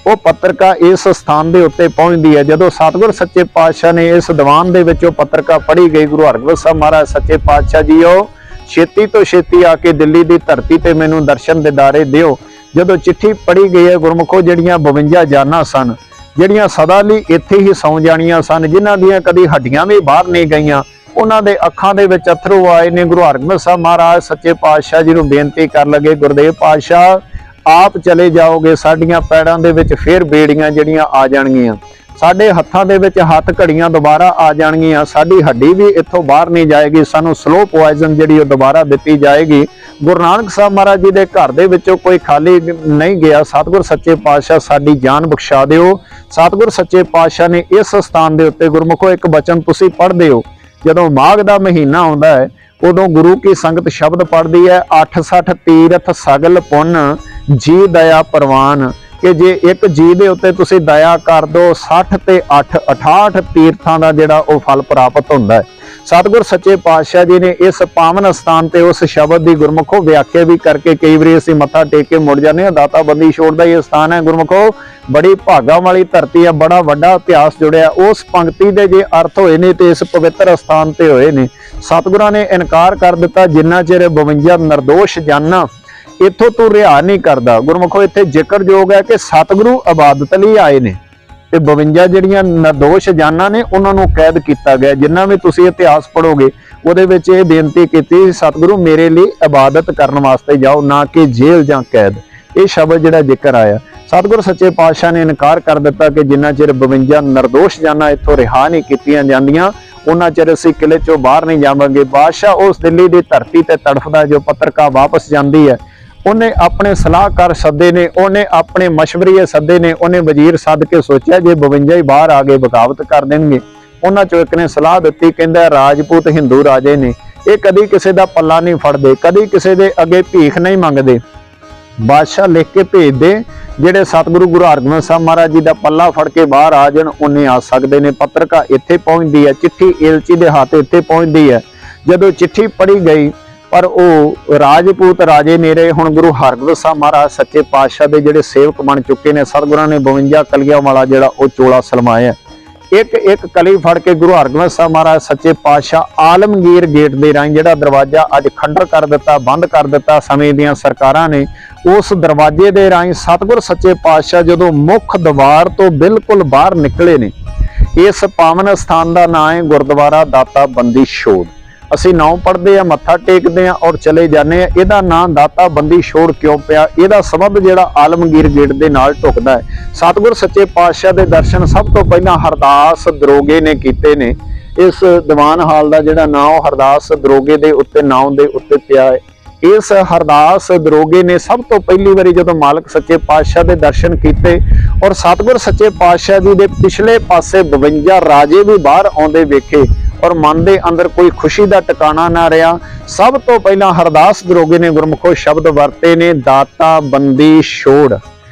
ਉਹ ਪੱਤਰਕਾ ਇਸ ਸਥਾਨ ਦੇ ਉੱਤੇ ਪਹੁੰਚਦੀ ਹੈ। ਜਦੋਂ ਸਤਿਗੁਰ ਸੱਚੇ ਪਾਤਸ਼ਾਹ ਨੇ ਇਸ ਦੀਵਾਨ ਦੇ ਵਿੱਚ ਉਹ ਪੱਤਰਕਾ ਪੜ੍ਹੀ ਗਈ, ਗੁਰੂ ਹਰਗੋਬਿੰਦ ਸਾਹਿਬ ਮਹਾਰਾਜ ਸੱਚੇ ਪਾਤਸ਼ਾਹ ਜੀਓ ਛੇਤੀ ਤੋਂ ਛੇਤੀ ਆ ਕੇ ਦਿੱਲੀ ਦੀ ਧਰਤੀ ਤੇ ਮੈਨੂੰ ਦਰਸ਼ਨ ਦੀਦਾਰੇ ਦਿਓ। ਜਦੋਂ ਚਿੱਠੀ ਪੜ੍ਹੀ ਗਈ ਹੈ ਗੁਰਮੁਖੋ, ਜਿਹੜੀਆਂ 52 ਜਾਨਾਂ ਸਨ, ਜਿਹੜੀਆਂ ਸਦਾ ਲਈ ਇੱਥੇ ਹੀ ਸੌਂ ਜਾਣੀਆਂ ਸਨ, ਜਿਨ੍ਹਾਂ ਦੀਆਂ ਕਦੀ ਹੱਡੀਆਂ ਵੀ ਬਾਹਰ ਨਹੀਂ ਗਈਆਂ, ਉਹਨਾਂ ਦੇ ਅੱਖਾਂ ਦੇ ਵਿੱਚ ਅਥਰੂ ਆਏ ਨੇ। ਗੁਰੂ ਹਰਗੋਬਿੰਦ ਸਾਹਿਬ ਮਹਾਰਾਜ ਸੱਚੇ ਪਾਤਸ਼ਾਹ ਜੀ ਨੂੰ ਬੇਨਤੀ ਕਰਨ ਲੱਗੇ, ਗੁਰਦੇਵ ਪਾਤਸ਼ਾਹ ਆਪ ਚਲੇ ਜਾਓਗੇ, ਸਾਡੀਆਂ ਪੈੜਾਂ ਦੇ ਵਿੱਚ ਫੇਰ ਬੇੜੀਆਂ ਜਿਹੜੀਆਂ ਆ ਜਾਣਗੀਆਂ, ਸਾਡੇ ਹੱਥਾਂ ਦੇ ਵਿੱਚ ਹੱਥ ਘੜੀਆਂ ਦੁਬਾਰਾ ਆ ਜਾਣਗੀਆਂ, ਸਾਡੀ ਹੱਡੀ ਵੀ ਇੱਥੋਂ ਬਾਹਰ ਨਹੀਂ ਜਾਏਗੀ, ਸਾਨੂੰ ਸਲੋ ਪੋਇਜ਼ਨ ਜਿਹੜੀ ਉਹ ਦੁਬਾਰਾ ਦਿੱਤੀ ਜਾਏਗੀ। ਗੁਰੂ ਨਾਨਕ ਸਾਹਿਬ ਮਹਾਰਾਜ ਜੀ ਦੇ ਘਰ ਦੇ ਵਿੱਚੋਂ ਕੋਈ ਖਾਲੀ ਨਹੀਂ ਗਿਆ। ਸਤਿਗੁਰ ਸੱਚੇ ਪਾਤਸ਼ਾਹ ਸਾਡੀ ਜਾਨ ਬਖਸ਼ਾ ਦਿਓ। ਸਤਿਗੁਰ ਸੱਚੇ ਪਾਤਸ਼ਾਹ ਨੇ ਇਸ ਸਥਾਨ ਦੇ ਉੱਤੇ ਗੁਰਮੁਖੋ ਇੱਕ ਬਚਨ ਤੁਸੀਂ ਪੜ੍ਹਦੇ ਹੋ। ਜਦੋਂ ਮਾਘ ਦਾ ਮਹੀਨਾ ਆਉਂਦਾ ਹੈ, ਉਦੋਂ ਗੁਰੂ ਕੀ ਸੰਗਤ ਸ਼ਬਦ ਪੜ੍ਹਦੀ ਹੈ, 68 ਤੀਰਥ ਸਗਲ ਪੁੰਨ ਜੀ ਦਇਆ ਪ੍ਰਵਾਨ, ਕਿ ਜੇ ਇੱਕ ਜੀ ਦੇ ਉੱਤੇ ਤੁਸੀਂ ਦਇਆ ਕਰ ਦੋ, 60 ਤੇ 8 68 ਤੀਰਥਾਂ ਦਾ ਜਿਹੜਾ ਉਹ ਫਲ ਪ੍ਰਾਪਤ ਹੁੰਦਾ ਹੈ। ਸਤਿਗੁਰ ਸੱਚੇ ਪਾਤਸ਼ਾਹ ਜੀ ਨੇ ਇਸ ਪਾਵਨ ਸਥਾਨ ਤੇ ਉਸ ਸ਼ਬਦ ਦੀ ਗੁਰਮੁਖੋ ਵਿਆਖਿਆ ਵੀ ਕਰਕੇ ਕਈ ਵਾਰੀ ਅਸੀਂ ਮੱਥਾ ਟੇਕ ਕੇ ਮੁੜ ਜਾਂਦੇ ਹਾਂ। ਦਾਤਾ ਬੰਦੀ ਛੋੜ ਦਾ ਇਹ ਸਥਾਨ ਹੈ ਗੁਰਮੁਖੋ, ਬੜੀ ਭਾਗਾਂ ਵਾਲੀ ਧਰਤੀ ਹੈ, ਬੜਾ ਵੱਡਾ ਇਤਿਹਾਸ ਜੁੜਿਆ। ਉਸ ਪੰਕਤੀ ਦੇ ਜੇ ਅਰਥ ਹੋਏ ਨੇ ਤੇ ਇਸ ਪਵਿੱਤਰ ਸਥਾਨ ਤੇ ਹੋਏ ਨੇ। ਸਤਿਗੁਰਾਂ ਨੇ ਇਨਕਾਰ ਕਰ ਦਿੱਤਾ, ਜਿੰਨਾ ਚਿਰ 52 ਨਿਰਦੋਸ਼ ਜਾਨਾਂ ਇੱਥੋਂ ਤੂੰ ਰਿਹਾ ਨਹੀਂ ਕਰਦਾ। ਗੁਰਮੁਖੋ ਇੱਥੇ ਜ਼ਿਕਰਯੋਗ ਹੈ ਕਿ ਸਤਿਗੁਰੂ ਇਬਾਦਤ ਲਈ ਆਏ ਨੇ ਤੇ 52 ਜਿਹੜੀਆਂ ਨਿਰਦੋਸ਼ ਜਾਨਾਂ ਨੇ ਉਹਨਾਂ ਨੂੰ ਕੈਦ ਕੀਤਾ ਗਿਆ। ਜਿੰਨਾ ਵੀ ਤੁਸੀਂ ਇਤਿਹਾਸ ਪੜ੍ਹੋਗੇ ਉਹਦੇ ਵਿੱਚ ਇਹ ਬੇਨਤੀ ਕੀਤੀ, ਸਤਿਗੁਰੂ ਮੇਰੇ ਲਈ ਇਬਾਦਤ ਕਰਨ ਵਾਸਤੇ ਜਾਓ, ਨਾ ਕਿ ਜੇਲ੍ਹ ਜਾਂ ਕੈਦ। ਇਹ ਸ਼ਬਦ ਜਿਹੜਾ ਜ਼ਿਕਰ ਆਇਆ, ਸਤਿਗੁਰ ਸੱਚੇ ਪਾਤਸ਼ਾਹ ਨੇ ਇਨਕਾਰ ਕਰ ਦਿੱਤਾ ਕਿ ਜਿੰਨਾ ਚਿਰ 52 ਨਿਰਦੋਸ਼ ਜਾਨਾਂ ਇੱਥੋਂ ਰਿਹਾ ਨਹੀਂ ਕੀਤੀਆਂ ਜਾਂਦੀਆਂ, ਉਹਨਾਂ ਚਿਰ ਅਸੀਂ ਕਿਲੇ ਚੋਂ ਬਾਹਰ ਨਹੀਂ ਜਾਵਾਂਗੇ। ਬਾਦਸ਼ਾਹ ਉਸ ਦਿੱਲੀ ਦੀ ਧਰਤੀ ਤੇ ਤੜਫਦਾ, ਜੋ ਪੱਤਰਕਾ ਵਾਪਸ ਜਾਂਦੀ ਹੈ, ਉਹਨੇ ਆਪਣੇ ਸਲਾਹਕਾਰ ਸੱਦੇ ਨੇ, ਉਹਨੇ ਆਪਣੇ ਮਸ਼ਵਰੀਏ ਸੱਦੇ ਨੇ, ਉਹਨੇ ਵਜ਼ੀਰ ਸੱਦ ਕੇ ਸੋਚਿਆ ਜੇ 52 ਹੀ ਬਾਹਰ ਆ ਗਏ ਬਗਾਵਤ ਕਰ ਦੇਣਗੇ। ਉਹਨਾਂ ਚੋਂ ਇੱਕ ਨੇ ਸਲਾਹ ਦਿੱਤੀ, ਕਹਿੰਦਾ ਰਾਜਪੂਤ ਹਿੰਦੂ ਰਾਜੇ ਨੇ, ਇਹ ਕਦੀ ਕਿਸੇ ਦਾ ਪੱਲਾ ਨਹੀਂ ਫੜਦੇ, ਕਦੀ ਕਿਸੇ ਦੇ ਅੱਗੇ ਭੀਖ ਨਹੀਂ ਮੰਗਦੇ। ਬਾਦਸ਼ਾਹ ਲਿਖ ਕੇ ਭੇਜ ਦੇ, ਜਿਹੜੇ ਸਤਿਗੁਰੂ ਗੁਰੂ ਹਰਗੋਬਿੰਦ ਸਾਹਿਬ ਮਹਾਰਾਜ ਜੀ ਦਾ ਪੱਲਾ ਫੜ ਕੇ ਬਾਹਰ ਆ ਜਾਣ, ਉਹਨੇ ਆ ਸਕਦੇ ਨੇ। ਪੱਤਰਕਾ ਇੱਥੇ ਪਹੁੰਚਦੀ ਹੈ, ਚਿੱਠੀ ਏਲਚੀ ਦੇ ਹੱਥ ਇੱਥੇ ਪਹੁੰਚਦੀ ਹੈ। ਜਦੋਂ ਚਿੱਠੀ ਪੜ੍ਹੀ ਗਈ, ਪਰ ਉਹ ਰਾਜਪੂਤ ਰਾਜੇ ਨੇੜੇ ਹੁਣ ਗੁਰੂ ਹਰਗੋਬਿੰਦ ਸਾਹਿਬ ਮਹਾਰਾਜ ਸੱਚੇ ਪਾਤਸ਼ਾਹ ਦੇ ਜਿਹੜੇ ਸੇਵਕ ਬਣ ਚੁੱਕੇ ਨੇ। ਸਤਿਗੁਰਾਂ ਨੇ 52 ਕਲੀਆਂ ਵਾਲਾ ਜਿਹੜਾ ਉਹ ਚੋਲਾ ਸਲਮਾਇਆ। ਇੱਕ ਇੱਕ ਕਲੀ ਫੜ ਕੇ ਗੁਰੂ ਹਰਗੋਬਿੰਦ ਸਾਹਿਬ ਮਹਾਰਾਜ ਸੱਚੇ ਪਾਤਸ਼ਾਹ ਆਲਮਗੀਰ ਗੇਟ ਦੇ ਰਾਹੀਂ, ਜਿਹੜਾ ਦਰਵਾਜ਼ਾ ਅੱਜ ਖੰਡਰ ਕਰ ਦਿੱਤਾ, ਬੰਦ ਕਰ ਦਿੱਤਾ ਸਮੇਂ ਦੀਆਂ ਸਰਕਾਰਾਂ ਨੇ, ਉਸ ਦਰਵਾਜ਼ੇ ਦੇ ਰਾਹੀਂ ਸਤਿਗੁਰ ਸੱਚੇ ਪਾਤਸ਼ਾਹ ਜਦੋਂ ਮੁੱਖ ਦਵਾਰ ਤੋਂ ਬਿਲਕੁਲ ਬਾਹਰ ਨਿਕਲੇ ਨੇ। ਇਸ ਪਾਵਨ ਸਥਾਨ ਦਾ ਨਾਮ ਹੈ ਗੁਰਦੁਆਰਾ ਦਾਤਾ ਬੰਦੀ ਛੋੜ। ਅਸੀਂ ਨਾਮ ਪੜ੍ਹਦੇ ਆ, ਮੱਥਾ ਟੇਕਦੇ ਆ ਔਰ ਚਲੇ ਜਾਂਦੇ ਆ। ਇਹਦਾ ਨਾਂ ਦਾਤਾ ਬੰਦੀ ਛੋੜ ਕਿਉਂ ਪਿਆ? ਇਹਦਾ ਸੰਬੰਧ ਜਿਹੜਾ ਆਲਮਗੀਰ ਗੇਟ ਦੇ ਨਾਲ ਢੁਕਦਾ ਹੈ। ਸਤਿਗੁਰ ਸੱਚੇ ਪਾਤਸ਼ਾਹ ਦੇ ਦਰਸ਼ਨ ਸਭ ਤੋਂ ਪਹਿਲਾਂ ਹਰਦਾਸ ਦਰੋਗੇ ਨੇ ਕੀਤੇ ਨੇ। ਇਸ ਦੀਵਾਨ ਹਾਲ ਦਾ ਜਿਹੜਾ ਨਾਂ ਉਹ ਹਰਦਾਸ ਦਰੋਗੇ ਦੇ ਉੱਤੇ ਨਾਮ ਦੇ ਉੱਤੇ ਪਿਆ ਹੈ। ਇਸ ਹਰਦਾਸ ਦਰੋਗੇ ਨੇ ਸਭ ਤੋਂ ਪਹਿਲੀ ਵਾਰੀ ਜਦੋਂ ਮਾਲਕ ਸੱਚੇ ਪਾਤਸ਼ਾਹ ਦੇ ਦਰਸ਼ਨ ਕੀਤੇ ਔਰ ਸਤਿਗੁਰ ਸੱਚੇ ਪਾਤਸ਼ਾਹ ਜੀ ਦੇ ਪਿਛਲੇ ਪਾਸੇ 52 ਰਾਜੇ ਵੀ ਬਾਹਰ ਆਉਂਦੇ ਵੇਖੇ ਔਰ ਮਨ ਦੇ ਅੰਦਰ ਕੋਈ ਖੁਸ਼ੀ ਦਾ ਟਿਕਾਣਾ ਨਾ ਰਿਹਾ। ਸਭ ਤੋਂ ਪਹਿਲਾਂ ਹਰਦਾਸ ਦਰੋਗੇ ਨੇ ਗੁਰਮੁਖੋ ਸ਼ਬਦ ਵਰਤੇ ਨੇ, ਦਾਤਾ ਬੰਦੀ ਛੋੜ।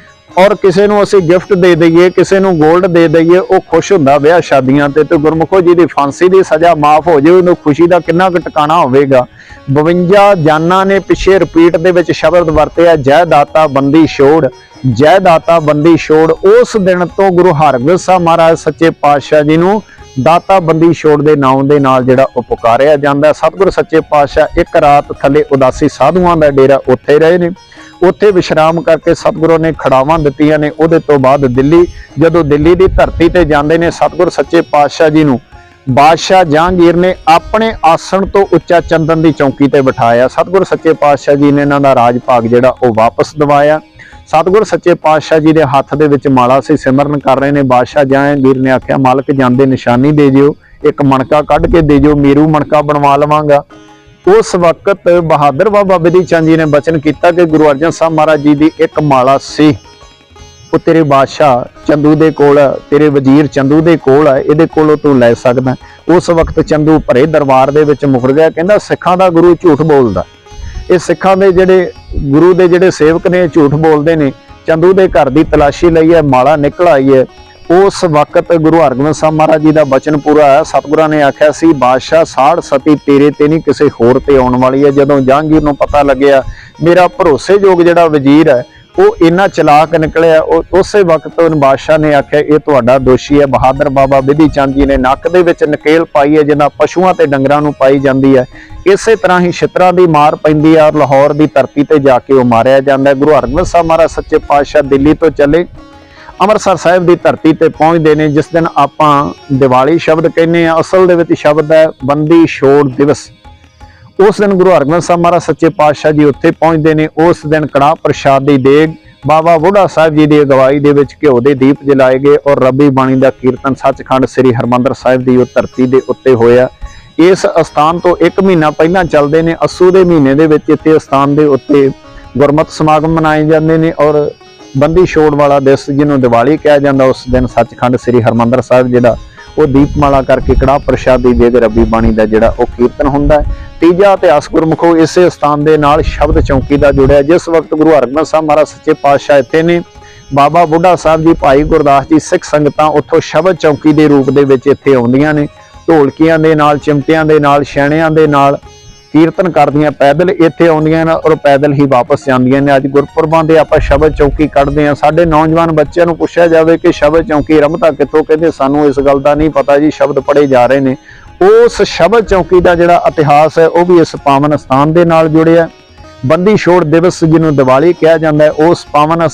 ਔਰ ਕਿਸੇ ਨੂੰ ਅਸੀਂ ਗਿਫਟ ਦੇ ਦਈਏ, ਕਿਸੇ ਨੂੰ 골ਡ ਦੇ ਦਈਏ, ਉਹ ਖੁਸ਼ ਹੁੰਦਾ ਵਿਆਹ ਸ਼ਾਦੀਆਂ ਤੇ ਗੁਰਮੁਖੋ ਜੀ ਦੀ ਫਾਂਸੀ ਦੀ ਸਜ਼ਾ ਮਾਫ ਹੋ ਜਾਏ, ਉਹਨੂੰ ਖੁਸ਼ੀ ਦਾ ਕਿੰਨਾ ਕੁ ਟਿਕਾਣਾ ਹੋਵੇਗਾ। 52 ਜਾਨਾਂ ਨੇ ਪਿੱਛੇ ਰਿਪੀਟ ਦੇ ਵਿੱਚ ਸ਼ਬਦ ਵਰਤਿਆ, ਜੈ ਦਾਤਾ ਬੰਦੀ ਛੋੜ, ਜੈ ਦਾਤਾ ਬੰਦੀ ਛੋੜ। ਉਸ ਦਿਨ ਤੋਂ ਗੁਰੂ ਹਰਗੋਬਿੰਦ ਸਾਹਿਬ ਮਹਾਰਾਜ ਸੱਚੇ ਪਾਤਸ਼ਾਹ ਜੀ ਨੂੰ ਦਾਤਾ ਬੰਦੀ ਛੋੜ ਦੇ ਨਾਮ ਦੇ ਨਾਲ ਜਿਹੜਾ ਉਹ ਪੁਕਾਰਿਆ ਜਾਂਦਾ। ਸਤਿਗੁਰ ਸੱਚੇ ਪਾਤਸ਼ਾਹ ਇੱਕ ਰਾਤ ਥੱਲੇ ਉਦਾਸੀ ਸਾਧੂਆਂ ਦਾ ਡੇਰਾ ਉੱਥੇ ਰਹੇ ਨੇ। ਉੱਥੇ ਵਿਸ਼ਰਾਮ ਕਰਕੇ ਸਤਿਗੁਰਾਂ ਨੇ ਖੜਾਵਾਂ ਦਿੱਤੀਆਂ ਨੇ। ਉਹਦੇ ਤੋਂ ਬਾਅਦ ਦਿੱਲੀ, ਜਦੋਂ ਦਿੱਲੀ ਦੀ ਧਰਤੀ ਤੇ ਜਾਂਦੇ ਨੇ, ਸਤਿਗੁਰ ਸੱਚੇ ਪਾਤਸ਼ਾਹ ਜੀ ਨੂੰ ਬਾਦਸ਼ਾਹ ਜਹਾਂਗੀਰ ਨੇ ਆਪਣੇ ਆਸਣ ਤੋਂ ਉੱਚਾ ਚੰਦਨ ਦੀ ਚੌਂਕੀ ਤੇ ਬਿਠਾਇਆ। ਸਤਿਗੁਰ ਸੱਚੇ ਪਾਤਸ਼ਾਹ ਜੀ ਨੇ ਇਹਨਾਂ ਦਾ ਰਾਜ ਭਾਗ ਜਿਹੜਾ ਉਹ ਵਾਪਸ ਦਿਵਾਇਆ। ਸਤਿਗੁਰ ਸੱਚੇ ਪਾਤਸ਼ਾਹ ਜੀ ਦੇ ਹੱਥ ਦੇ ਵਿੱਚ ਮਾਲਾ ਸੀ, ਸਿਮਰਨ ਕਰ ਰਹੇ ਨੇ। ਬਾਦਸ਼ਾਹ ਜਹਾਂਗੀਰ ਨੇ ਆਖਿਆ, ਮਾਲਕ ਜਾਂਦੇ ਨਿਸ਼ਾਨੀ ਦੇ ਜਿਓ, ਇੱਕ ਮਣਕਾ ਕੱਢ ਕੇ ਦੇ ਜਿਓ, ਮੇਰੂ ਮਣਕਾ ਬਣਵਾ ਲਵਾਂਗਾ। ਉਸ ਵਕਤ ਬਹਾਦਰ ਬਾਬਾ ਬਿਧੀ ਚੰਦ ਜੀ ਨੇ ਬਚਨ ਕੀਤਾ ਕਿ ਗੁਰੂ ਅਰਜਨ ਸਾਹਿਬ ਮਹਾਰਾਜ ਜੀ ਦੀ ਇੱਕ ਮਾਲਾ ਸੀ, ਉਹ ਤੇਰੇ ਬਾਦਸ਼ਾਹ ਚੰਦੂ ਦੇ ਕੋਲ, ਤੇਰੇ ਵਜ਼ੀਰ ਚੰਦੂ ਦੇ ਕੋਲ ਹੈ, ਇਹਦੇ ਕੋਲੋਂ ਤੂੰ ਲੈ ਸਕਦਾ। ਉਸ ਵਕਤ ਚੰਦੂ ਭਰੇ ਦਰਬਾਰ ਦੇ ਵਿੱਚ ਮੁਕਰ ਗਿਆ, ਕਹਿੰਦਾ ਸਿੱਖਾਂ ਦਾ ਗੁਰੂ ਝੂਠ ਬੋਲਦਾ। ਇਹ ਸਿੱਖਾਂ ਦੇ ਜਿਹੜੇ ਗੁਰੂ ਦੇ ਜਿਹੜੇ ਸੇਵਕ ਨੇ ਝੂਠ ਬੋਲਦੇ ਨੇ। ਚੰਦੂ ਦੇ ਘਰ ਦੀ ਤਲਾਸ਼ੀ ਲਈ ਹੈ, ਮਾਲਾ ਨਿਕਲ ਆਈ ਹੈ। ਉਸ ਵਕਤ ਗੁਰੂ ਹਰਗੋਬਿੰਦ ਸਾਹਿਬ ਮਹਾਰਾਜ ਜੀ ਦਾ ਬਚਨ ਪੂਰਾ ਹੋਇਆ। ਸਤਿਗੁਰਾਂ ਨੇ ਆਖਿਆ ਸੀ, ਬਾਦਸ਼ਾਹ ਸਾੜ ਸਤੀ ਤੇਰੇ ਤੇ ਨਹੀਂ ਕਿਸੇ ਹੋਰ ਤੇ ਆਉਣ ਵਾਲੀ ਹੈ। ਜਦੋਂ ਜਹਾਂਗੀਰ ਨੂੰ ਪਤਾ ਲੱਗਿਆ ਮੇਰਾ ਭਰੋਸੇਯੋਗ ਜਿਹੜਾ ਵਜ਼ੀਰ ਹੈ ਉਹ ਇੰਨਾ ਚਲਾਕ ਨਿਕਲਿਆ, ਉਸੇ ਵਕਤ ਉਹ ਬਾਦਸ਼ਾਹ ਨੇ ਆਖਿਆ ਇਹ ਤੁਹਾਡਾ ਦੋਸ਼ੀ ਹੈ। ਬਹਾਦਰ ਬਾਬਾ ਬਿਧੀ ਚੰਦ ਜੀ ਨੇ ਨੱਕ ਦੇ ਵਿੱਚ ਨਕੇਲ ਪਾਈ ਹੈ, ਜਿੱਦਾਂ ਪਸ਼ੂਆਂ ਤੇ ਡੰਗਰਾਂ ਨੂੰ ਪਾਈ ਜਾਂਦੀ ਹੈ। ਇਸੇ ਤਰ੍ਹਾਂ ਹੀ ਛਿੱਤਰਾਂ ਦੀ ਮਾਰ ਪੈਂਦੀ ਹੈ ਔਰ ਲਾਹੌਰ ਦੀ ਧਰਤੀ ਤੇ ਜਾ ਕੇ ਉਹ ਮਾਰਿਆ ਜਾਂਦਾ। ਗੁਰੂ ਹਰਗੋਬਿੰਦ ਸਾਹਿਬ ਮਹਾਰਾਜ ਸੱਚੇ ਪਾਤਸ਼ਾਹ ਦਿੱਲੀ ਤੋਂ ਚੱਲੇ, ਅੰਮ੍ਰਿਤਸਰ ਸਾਹਿਬ ਦੀ ਧਰਤੀ ਤੇ ਪਹੁੰਚਦੇ ਨੇ, ਜਿਸ ਦਿਨ ਆਪਾਂ ਦੀਵਾਲੀ ਸ਼ਬਦ ਕਹਿੰਦੇ ਆ, ਅਸਲ ਦੇ ਵਿੱਚ ਸ਼ਬਦ ਹੈ ਬੰਦੀ ਛੋੜ ਦਿਵਸ। ਉਸ ਦਿਨ ਗੁਰੂ ਹਰਗੋਬਿੰਦ ਸਾਹਿਬ ਮਹਾਰਾਜ ਸੱਚੇ ਪਾਤਸ਼ਾਹ ਜੀ ਉੱਥੇ ਪਹੁੰਚਦੇ ਨੇ। ਉਸ ਦਿਨ ਕੜਾਹ ਪ੍ਰਸ਼ਾਦ ਦੀ ਦੇਗ ਬਾਬਾ ਬੁੱਢਾ ਸਾਹਿਬ ਜੀ ਦੀ ਅਗਵਾਈ ਦੇ ਵਿੱਚ ਘਿਓ ਦੇ ਦੀਪ ਜਲਾਏ ਗਏ ਔਰ ਰੱਬੀ ਬਾਣੀ ਦਾ ਕੀਰਤਨ ਸੱਚਖੰਡ ਸ੍ਰੀ ਹਰਿਮੰਦਰ ਸਾਹਿਬ ਦੀ ਉਹ ਧਰਤੀ ਦੇ ਉੱਤੇ ਹੋਇਆ। ਇਸ ਅਸਥਾਨ ਤੋਂ 1 ਮਹੀਨਾ ਪਹਿਲਾਂ ਚੱਲਦੇ ਨੇ। ਅੱਸੂ ਦੇ ਮਹੀਨੇ ਦੇ ਵਿੱਚ ਇੱਥੇ ਅਸਥਾਨ ਦੇ ਉੱਤੇ ਗੁਰਮਤਿ ਸਮਾਗਮ ਮਨਾਏ ਜਾਂਦੇ ਨੇ ਔਰ ਬੰਦੀ ਛੋੜ ਵਾਲਾ ਦਿਵਸ ਜਿਹਨੂੰ ਦੀਵਾਲੀ ਕਿਹਾ ਜਾਂਦਾ, ਉਸ ਦਿਨ ਸੱਚਖੰਡ ਸ੍ਰੀ ਹਰਿਮੰਦਰ ਸਾਹਿਬ ਜਿਹੜਾ ਉਹ ਦੀਪਮਾਲਾ ਕਰਕੇ ਕੜਾਹ ਪ੍ਰਸ਼ਾਦ ਦੀ ਦੇਗ ਰੱਬੀ ਬਾਣੀ ਦਾ ਜਿਹੜਾ ਉਹ ਕੀਰਤਨ ਹੁੰਦਾ ਹੈ। ਤੀਜਾ ਇਤਿਹਾਸ ਗੁਰਮੁਖੋ ਇਸੇ ਸਥਾਨ ਦੇ ਨਾਲ ਸ਼ਬਦ ਚੌਂਕੀ ਦਾ ਜੁੜਿਆ। ਜਿਸ ਵਕਤ ਗੁਰੂ ਹਰਗੋਬਿੰਦ ਸਾਹਿਬ ਮਹਾਰਾਜ ਸੱਚੇ ਪਾਤਸ਼ਾਹ ਇੱਥੇ ਨੇ, ਬਾਬਾ ਬੁੱਢਾ ਸਾਹਿਬ ਜੀ, ਭਾਈ ਗੁਰਦਾਸ ਜੀ, ਸਿੱਖ ਸੰਗਤਾਂ ਉੱਥੋਂ ਸ਼ਬਦ ਚੌਂਕੀ ਦੇ ਰੂਪ ਦੇ ਵਿੱਚ ਇੱਥੇ ਆਉਂਦੀਆਂ ਨੇ। ਢੋਲਕੀਆਂ ਦੇ ਨਾਲ, ਚਿਮਟਿਆਂ ਦੇ ਨਾਲ, ਛੈਣਿਆਂ ਦੇ ਨਾਲ ਕੀਰਤਨ ਕਰਦੀਆਂ ਪੈਦਲ ਇੱਥੇ ਆਉਂਦੀਆਂ ਨੇ ਔਰ ਪੈਦਲ ਹੀ ਵਾਪਸ ਜਾਂਦੀਆਂ ਨੇ। ਅੱਜ ਗੁਰਪੁਰਬਾਂ ਦੇ ਆਪਾਂ ਸ਼ਬਦ ਚੌਂਕੀ ਕੱਢਦੇ ਹਾਂ। ਸਾਡੇ ਨੌਜਵਾਨ ਬੱਚਿਆਂ ਨੂੰ ਪੁੱਛਿਆ ਜਾਵੇ ਕਿ ਸ਼ਬਦ ਚੌਂਕੀ ਰਮਤਾ ਕਿੱਥੋਂ, ਕਹਿੰਦੇ ਸਾਨੂੰ ਇਸ ਗੱਲ ਦਾ ਨਹੀਂ ਪਤਾ ਜੀ, ਸ਼ਬਦ ਪੜ੍ਹੇ ਜਾ ਰਹੇ ਨੇ। ਉਸ ਸ਼ਬਦ ਚੌਂਕੀ ਦਾ ਜਿਹੜਾ ਇਤਿਹਾਸ ਹੈ ਉਹ ਵੀ ਇਸ ਪਾਵਨ ਸਥਾਨ ਦੇ ਨਾਲ ਜੁੜਿਆ। ਬੰਦੀ ਛੋੜ ਦਿਵਸ ਜਿਹਨੂੰ ਦੀਵਾਲੀ ਕਿਹਾ ਜਾਂਦਾ ਹੈ, ਉਸ ਪਾਵਨ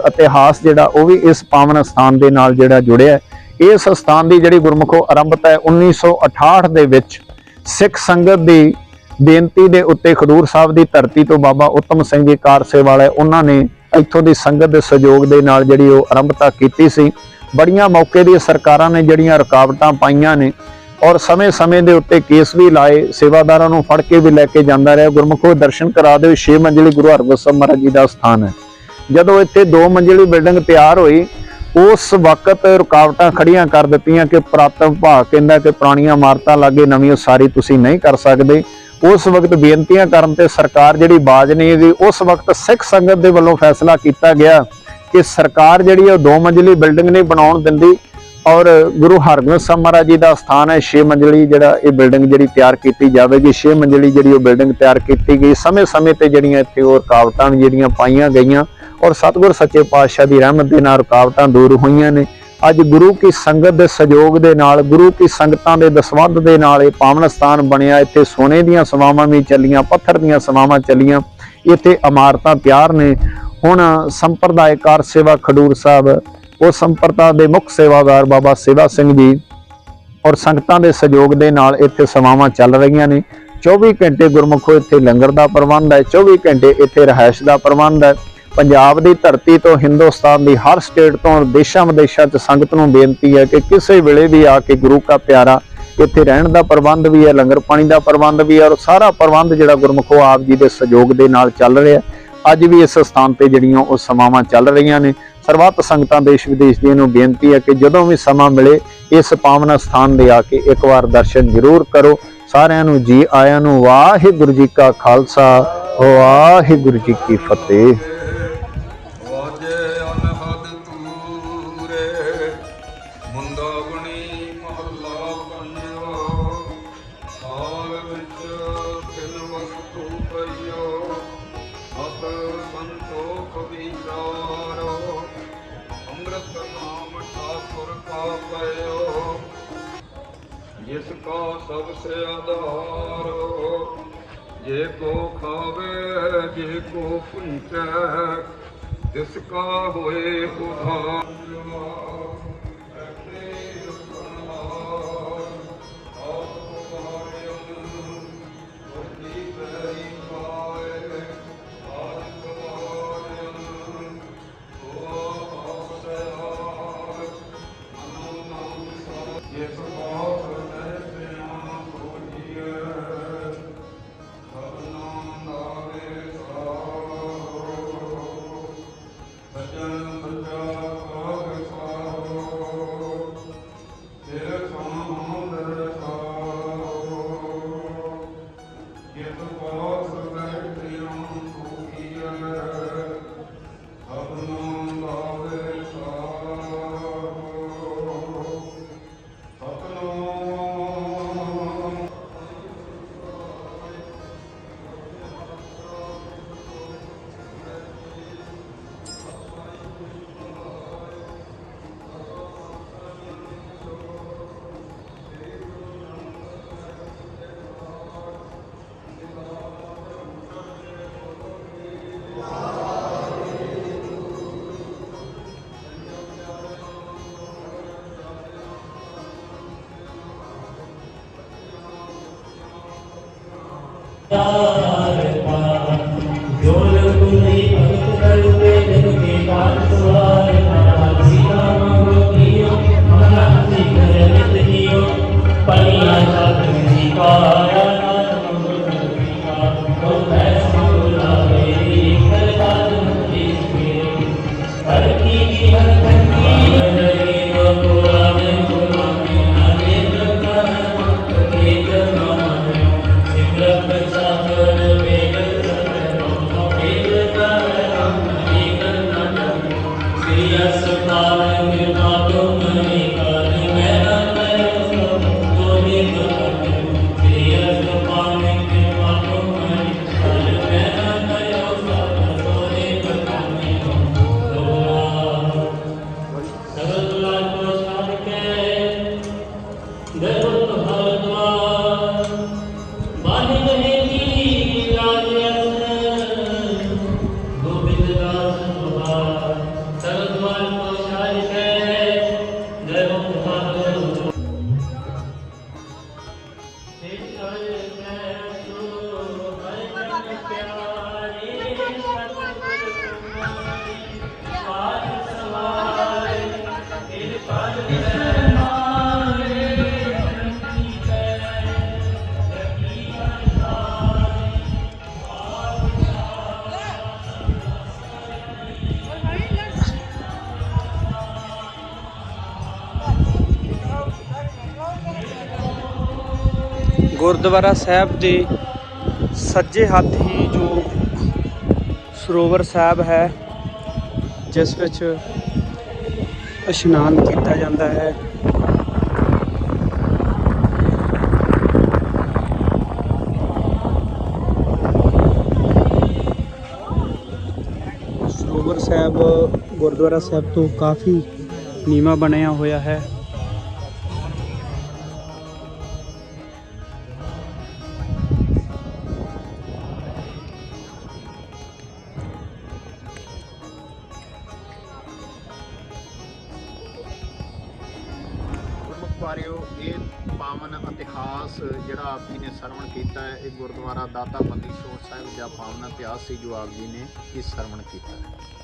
ਇਤਿਹਾਸ ਜਿਹੜਾ ਉਹ ਵੀ ਇਸ ਪਾਵਨ ਸਥਾਨ ਦੇ ਨਾਲ ਜਿਹੜਾ ਜੁੜਿਆ। ਇਸ ਸਥਾਨ ਦੀ ਜਿਹੜੀ ਗੁਰਮੁਖੋ ਆਰੰਭਤਾ ਹੈ 1968 ਦੇ ਵਿੱਚ ਸਿੱਖ ਸੰਗਤ ਦੀ ਬੇਨਤੀ ਦੇ ਉੱਤੇ ਖਡੂਰ ਸਾਹਿਬ ਦੀ ਧਰਤੀ ਤੋਂ ਬਾਬਾ ਉੱਤਮ ਸਿੰਘ ਜੀ ਕਾਰ ਸੇਵਾ ਵਾਲੇ ਉਹਨਾਂ ਨੇ ਇੱਥੋਂ ਦੀ ਸੰਗਤ ਦੇ ਸਹਿਯੋਗ ਦੇ ਨਾਲ ਜਿਹੜੀ ਉਹ ਆਰੰਭਤਾ ਕੀਤੀ ਸੀ। ਬੜੀਆਂ ਮੌਕੇ ਦੀਆਂ ਸਰਕਾਰਾਂ ਨੇ ਜਿਹੜੀਆਂ ਰੁਕਾਵਟਾਂ ਪਾਈਆਂ ਨੇ ਔਰ ਸਮੇਂ-ਸਮੇਂ ਦੇ ਉੱਤੇ ਕੇਸ ਵੀ ਲਾਏ, ਸੇਵਾਦਾਰਾਂ ਨੂੰ ਫੜ ਕੇ ਵੀ ਲੈ ਕੇ ਜਾਂਦਾ ਰਿਹਾ। ਗੁਰਮੁਖੋ ਦਰਸ਼ਨ ਕਰਾ ਦਿਓ, 6 ਮੰਜ਼ਿਲੀ ਗੁਰੂ ਹਰਗੋਬਿੰਦ ਸਾਹਿਬ ਮਹਾਰਾਜ ਜੀ ਦਾ ਸਥਾਨ ਹੈ। ਜਦੋਂ ਇੱਥੇ 2 ਮੰਜ਼ਿਲੀ ਬਿਲਡਿੰਗ ਤਿਆਰ ਹੋਈ, ਉਸ ਵਕਤ ਰੁਕਾਵਟਾਂ ਖੜੀਆਂ ਕਰ ਦਿੱਤੀਆਂ ਕਿ ਪੁਰਾਤਨ ਵਿਭਾਗ ਕਹਿੰਦਾ ਕਿ ਪੁਰਾਣੀਆਂ ਇਮਾਰਤਾਂ ਲਾਗੇ ਨਵੀਂ ਉਸਾਰੀ ਤੁਸੀਂ ਨਹੀਂ ਕਰ ਸਕਦੇ। ਉਸ ਵਕਤ ਬੇਨਤੀਆਂ ਕਰਨ ਤੇ ਸਰਕਾਰ ਜਿਹੜੀ ਬਾਜ਼ ਨਹੀਂ ਹੈਗੀ। ਉਸ ਵਕਤ ਸਿੱਖ ਸੰਗਤ ਦੇ ਵੱਲੋਂ ਫੈਸਲਾ ਕੀਤਾ ਗਿਆ ਕਿ ਸਰਕਾਰ ਜਿਹੜੀ ਉਹ 2 ਮੰਜ਼ਿਲੀ ਬਿਲਡਿੰਗ ਨਹੀਂ ਬਣਾਉਣ ਦਿੰਦੀ ਔਰ ਗੁਰੂ ਹਰਗੋਬਿੰਦ ਸਾਹਿਬ ਮਹਾਰਾਜ ਜੀ ਦਾ ਸਥਾਨ ਹੈ, 6 ਮੰਜ਼ਿਲੀ ਜਿਹੜਾ ਇਹ ਬਿਲਡਿੰਗ ਜਿਹੜੀ ਤਿਆਰ ਕੀਤੀ ਜਾਵੇਗੀ। 6 ਮੰਜ਼ਿਲੀ ਜਿਹੜੀ ਉਹ ਬਿਲਡਿੰਗ ਤਿਆਰ ਕੀਤੀ ਗਈ। ਸਮੇਂ-ਸਮੇਂ ਤੇ ਜਿਹੜੀਆਂ ਇੱਥੇ ਉਹ ਰੁਕਾਵਟਾਂ ਜਿਹੜੀਆਂ ਪਾਈਆਂ ਗਈਆਂ ਔਰ ਸਤਿਗੁਰ ਸੱਚੇ ਪਾਤਸ਼ਾਹ ਦੀ ਰਹਿਮਤ ਦੇ ਨਾਲ ਰੁਕਾਵਟਾਂ ਦੂਰ ਹੋਈਆਂ ਨੇ। ਅੱਜ ਗੁਰੂ ਕੀ ਸੰਗਤ ਦੇ ਸਹਿਯੋਗ ਦੇ ਨਾਲ, ਗੁਰੂ ਕੀ ਸੰਗਤਾਂ ਦੇ ਦਸਵੰਧ ਦੇ ਨਾਲ ਇਹ ਪਾਵਨ ਸਥਾਨ ਬਣਿਆ। ਇੱਥੇ ਸੋਨੇ ਦੀਆਂ ਸਵਾਵਾਂ ਵੀ ਚੱਲੀਆਂ, ਪੱਥਰ ਦੀਆਂ ਸਵਾਵਾਂ ਚੱਲੀਆਂ, ਇੱਥੇ ਇਮਾਰਤਾਂ ਤਿਆਰ ਨੇ। ਹੁਣ ਸੰਪਰਦਾਇਕਾਰ ਸੇਵਾ ਖਡੂਰ ਸਾਹਿਬ, ਉਹ ਸੰਪਰਦਾ ਦੇ ਮੁੱਖ ਸੇਵਾਦਾਰ ਬਾਬਾ ਸੇਵਾ ਸਿੰਘ ਜੀ ਔਰ ਸੰਗਤਾਂ ਦੇ ਸਹਿਯੋਗ ਦੇ ਨਾਲ ਇੱਥੇ ਸੇਵਾਵਾਂ ਚੱਲ ਰਹੀਆਂ ਨੇ। 24 ਘੰਟੇ ਗੁਰਮੁਖੋ ਇੱਥੇ ਲੰਗਰ ਦਾ ਪ੍ਰਬੰਧ ਹੈ, 24 ਘੰਟੇ ਇੱਥੇ ਰਿਹਾਇਸ਼ ਦਾ ਪ੍ਰਬੰਧ ਹੈ। ਪੰਜਾਬ ਦੀ ਧਰਤੀ ਤੋਂ ਹਿੰਦੁਸਤਾਨ ਦੀ ਹਰ ਸਟੇਟ ਤੋਂ ਦੇਸ਼ਾਂ ਵਿਦੇਸ਼ਾਂ 'ਚ ਸੰਗਤ ਨੂੰ ਬੇਨਤੀ ਹੈ ਕਿ ਕਿਸੇ ਵੇਲੇ ਵੀ ਆ ਕੇ ਗੁਰੂ ਕਾ ਪਿਆਰਾ ਇੱਥੇ ਰਹਿਣ ਦਾ ਪ੍ਰਬੰਧ ਵੀ ਹੈ, ਲੰਗਰ ਪਾਣੀ ਦਾ ਪ੍ਰਬੰਧ ਵੀ ਹੈ, ਔਰ ਸਾਰਾ ਪ੍ਰਬੰਧ ਜਿਹੜਾ ਗੁਰਮੁਖੋ ਆਪ ਜੀ ਦੇ ਸਹਿਯੋਗ ਦੇ ਨਾਲ ਚੱਲ ਰਿਹਾ। ਅੱਜ ਵੀ ਇਸ ਸਥਾਨ ਤੇ ਜਿਹੜੀਆਂ ਉਹ ਸਮਾਵਾਂ ਚੱਲ ਰਹੀਆਂ ਨੇ। ਸਰਬੱਤ ਸੰਗਤਾਂ ਦੇਸ਼ ਵਿਦੇਸ਼ ਦੀਆਂ ਨੂੰ ਬੇਨਤੀ ਹੈ ਕਿ ਜਦੋਂ ਵੀ ਸਮਾਂ ਮਿਲੇ ਇਸ ਪਾਵਨ ਸਥਾਨ ਦੇ ਆ ਕੇ ਇੱਕ ਵਾਰ ਦਰਸ਼ਨ ਜ਼ਰੂਰ ਕਰੋ। ਸਾਰਿਆਂ ਨੂੰ ਜੀ ਆਇਆਂ ਨੂੰ। ਵਾਹਿਗੁਰੂ ਜੀ ਕਾ ਖਾਲਸਾ, ਵਾਹਿਗੁਰੂ ਜੀ ਕੀ ਫਤਿਹ। जिसका सबसे आधार जे को खावे जे को पुंचे जिसका होए उधार। ਗੁਰਦੁਆਰਾ ਸਾਹਿਬ ਦੇ ਸੱਜੇ ਹੱਥ ਹੀ ਜੋ ਸਰੋਵਰ ਸਾਹਿਬ ਹੈ, ਜਿਸ ਵਿੱਚ ਇਸ਼ਨਾਨ ਕੀਤਾ ਜਾਂਦਾ ਹੈ। ਸਰੋਵਰ ਸਾਹਿਬ ਗੁਰਦੁਆਰਾ ਸਾਹਿਬ ਤੋਂ ਕਾਫੀ ਨੀਵਾਂ ਬਣਿਆ ਹੋਇਆ ਹੈ। ਵਾਰਿਓ ਇਹ ਪਾਵਨ ਇਤਿਹਾਸ ਜਿਹੜਾ ਆਪ ਜੀ ਨੇ ਸਰਵਣ ਕੀਤਾ ਹੈ, ਇਹ ਗੁਰਦੁਆਰਾ ਦਾਤਾ ਬੰਦੀ ਛੋੜ ਸਾਹਿਬ ਦਾ ਪਾਵਨ ਇਤਿਹਾਸ ਸੀ ਜੋ ਆਪ ਜੀ ਨੇ ਇਹ ਸਰਵਣ ਕੀਤਾ ਹੈ।